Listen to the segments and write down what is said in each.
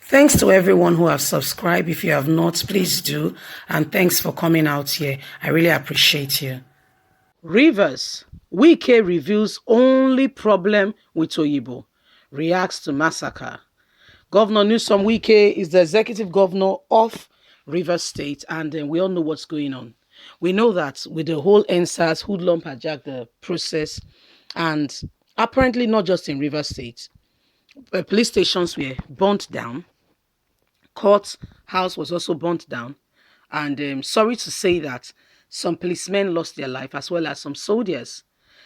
Thanks to everyone who have subscribed. If you have not, please do. And thanks for coming out here. I really appreciate you. Rivers. Wike reveals only problem with Oyigbo. Reacts to massacre. Governor Newsom Wike is the executive governor of Rivers State, and we all know what's going on. We know that with the whole NSAS hoodlum hijacked the process, and apparently not just in Rivers State, police stations were burnt down. Court house was also burnt down, and sorry to say that some policemen lost their life as well as some soldiers.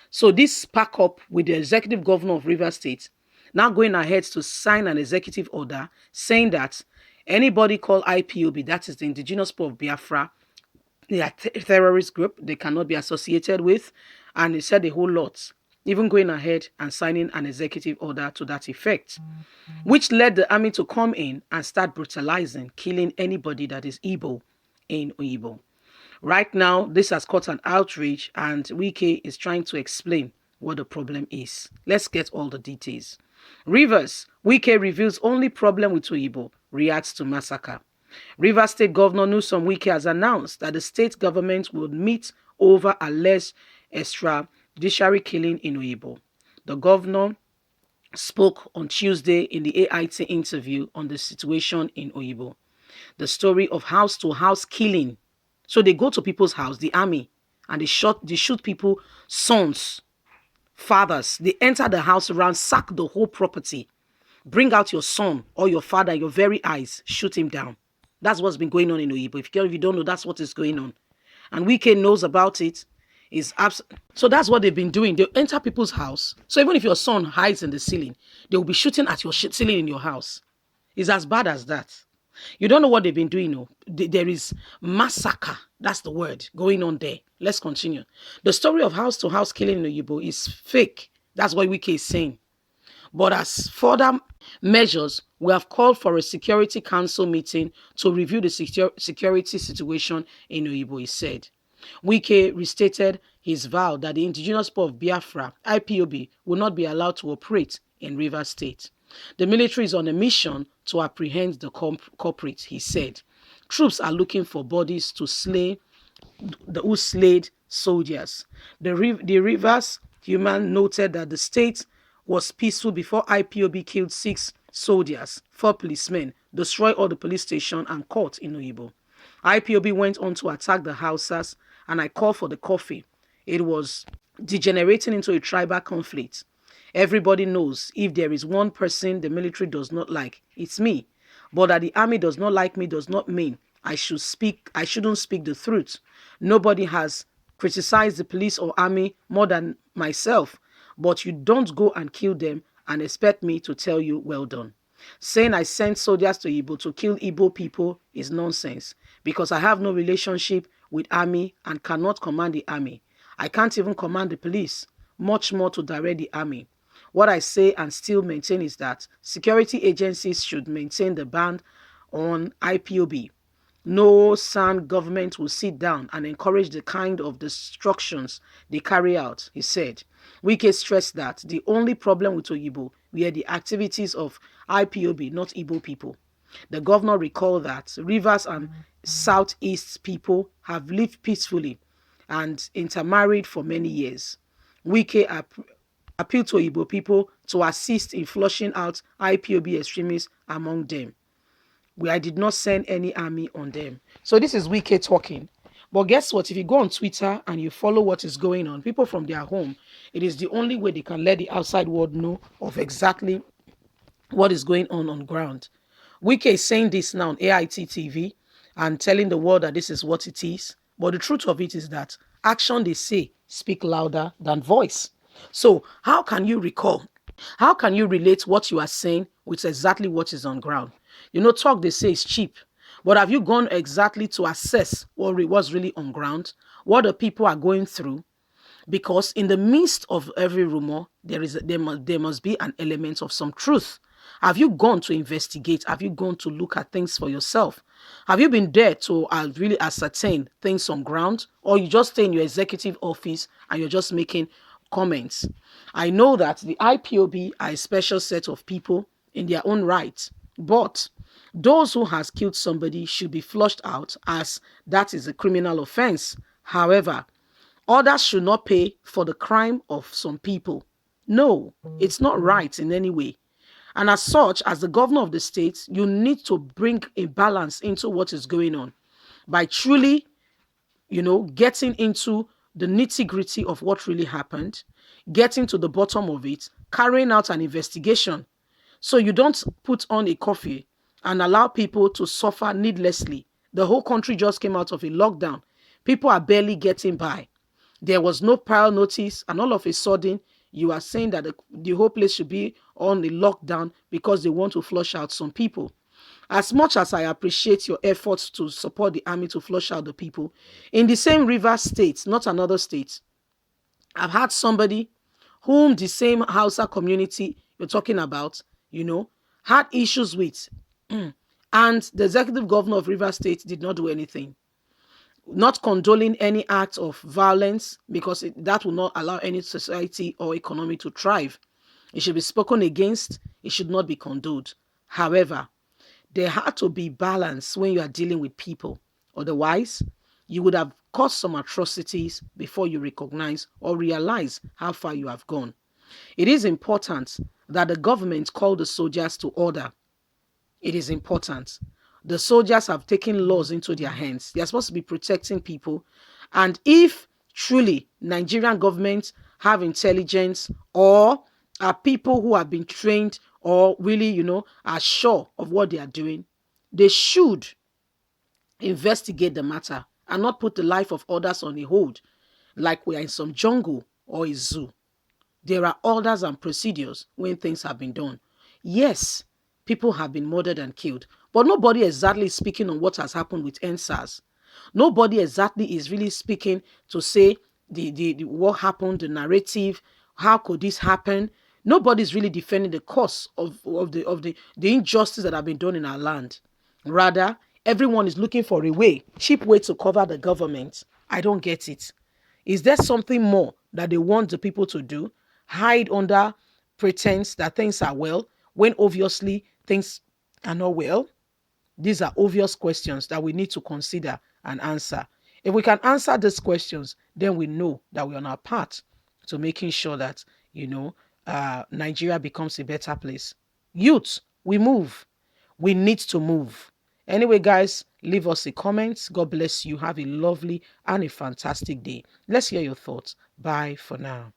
So this pack up with the executive governor of Rivers State now going ahead to sign an executive order saying that anybody called IPOB, that is the Indigenous People of Biafra, they are terrorist group, they cannot be associated with, and he said a whole lot, even going ahead and signing an executive order to that effect, which led the army to come in and start brutalizing, killing anybody that is Igbo in Oyigbo. Right now, this has caught an outrage, and Wike is trying to explain what the problem is. Let's get all the details. Rivers. Wike reveals only problem with Oyigbo, reacts to massacre. Rivers State Governor Newsom Wike has announced that the state government will meet over alleged extrajudiciary killing in Oyigbo. The governor spoke on Tuesday in the AIT interview on the situation in Oyigbo. The story of house-to-house killing. So they go to people's house, the army, and they shoot people, sons, fathers. They enter the house, ransack the whole property, bring out your son or your father, your very eyes, shoot him down. That's what's been going on in Oyigbo. If you don't know, that's what is going on. And Wike knows about it. So that's what they've been doing. They enter people's house. So even if your son hides in the ceiling, they will be shooting at your ceiling in your house. It's as bad as that. You don't know what they've been doing. No. There is massacre. That's the word going on there. Let's continue. The story of house-to-house killing in Oyigbo is fake. That's what Wike is saying. But as further measures, we have called for a security council meeting to review the security situation in Oyigbo, he said. Wike restated his vow that the Indigenous People of Biafra, IPOB, will not be allowed to operate in Rivers State. The military is on a mission to apprehend the culprits, he said. Troops are looking for bodies to slay who slayed soldiers. The Rivers human noted that the state was peaceful before IPOB killed 6 soldiers, 4 policemen, destroyed all the police station and court in Oyigbo. IPOB went on to attack the Hausas, and I called for the coffee. It was degenerating into a tribal conflict. Everybody knows if there is one person the military does not like, it's me. But that the army does not like me does not mean I shouldn't speak the truth. Nobody has criticized the police or army more than myself. But you don't go and kill them and expect me to tell you well done. Saying I sent soldiers to Igbo to kill Igbo people is nonsense, because I have no relationship with army and cannot command the army. I can't even command the police, much more to direct the army. What I say and still maintain is that security agencies should maintain the ban on IPOB. No sound government will sit down and encourage the kind of destructions they carry out, he said. Wike stressed that the only problem with Oyigbo were the activities of IPOB, not Igbo people. The governor recalled that Rivers and Southeast people have lived peacefully and intermarried for many years. Wike appealed to Igbo people to assist in flushing out IPOB extremists among them. I did not send any army on them. So this is Wike talking. But guess what? If you go on Twitter and you follow what is going on, people from their home, it is the only way they can let the outside world know of exactly what is going on ground. Wike is saying this now on AIT TV and telling the world that this is what it is. But the truth of it is that action, they say, speak louder than voice. So how can you recall? How can you relate what you are saying with exactly what is on ground? You know, talk, they say, is cheap. But have you gone exactly to assess what's really on ground, what the people are going through? Because in the midst of every rumor, there must be an element of some truth. Have you gone to investigate? Have you gone to look at things for yourself? Have you been there to really ascertain things on ground? Or you just stay in your executive office and you're just making comments? I know that the IPOB are a special set of people in their own right, but Those who has killed somebody should be flushed out, as that is a criminal offense. However, others should not pay for the crime of some people. No, it's not right in any way. And as such, as the governor of the state, you need to bring a balance into what is going on by truly, getting into the nitty-gritty of what really happened, getting to the bottom of it, carrying out an investigation. So you don't put on a curfew and allow people to suffer needlessly. The whole country just came out of a lockdown. People are barely getting by. There was no prior notice, and all of a sudden, you are saying that the whole place should be on a lockdown because they want to flush out some people. As much as I appreciate your efforts to support the army to flush out the people, in the same river state, not another state, I've had somebody whom the same Hausa community you're talking about, had issues with. And the executive governor of River State did not do anything, not condoling any act of violence, because that will not allow any society or economy to thrive. It should be spoken against. It should not be condoned. However, there had to be balance when you are dealing with people. Otherwise, you would have caused some atrocities before you recognize or realize how far you have gone. It is important that the government call the soldiers to order. It is important. The soldiers have taken laws into their hands. They are supposed to be protecting people. And if truly Nigerian government have intelligence, or are people who have been trained, or really, are sure of what they are doing, they should investigate the matter and not put the life of others on a hold like we are in some jungle or a zoo. There are orders and procedures when things have been done. Yes, people have been murdered and killed, but nobody exactly is speaking on what has happened with NSAS. Nobody exactly is really speaking to say the what happened, the narrative, how could this happen. Nobody's really defending the cause of the injustice that have been done in our land. Rather, everyone is looking for a way, cheap way to cover the government. I don't get it. Is there something more that they want the people to do? Hide under pretense that things are well, when obviously things are not well? These are obvious questions that we need to consider and answer. If we can answer these questions, then we know that we're on our path to making sure that, Nigeria becomes a better place. Youth, we move. We need to move. Anyway, guys, leave us a comment. God bless you. Have a lovely and a fantastic day. Let's hear your thoughts. Bye for now.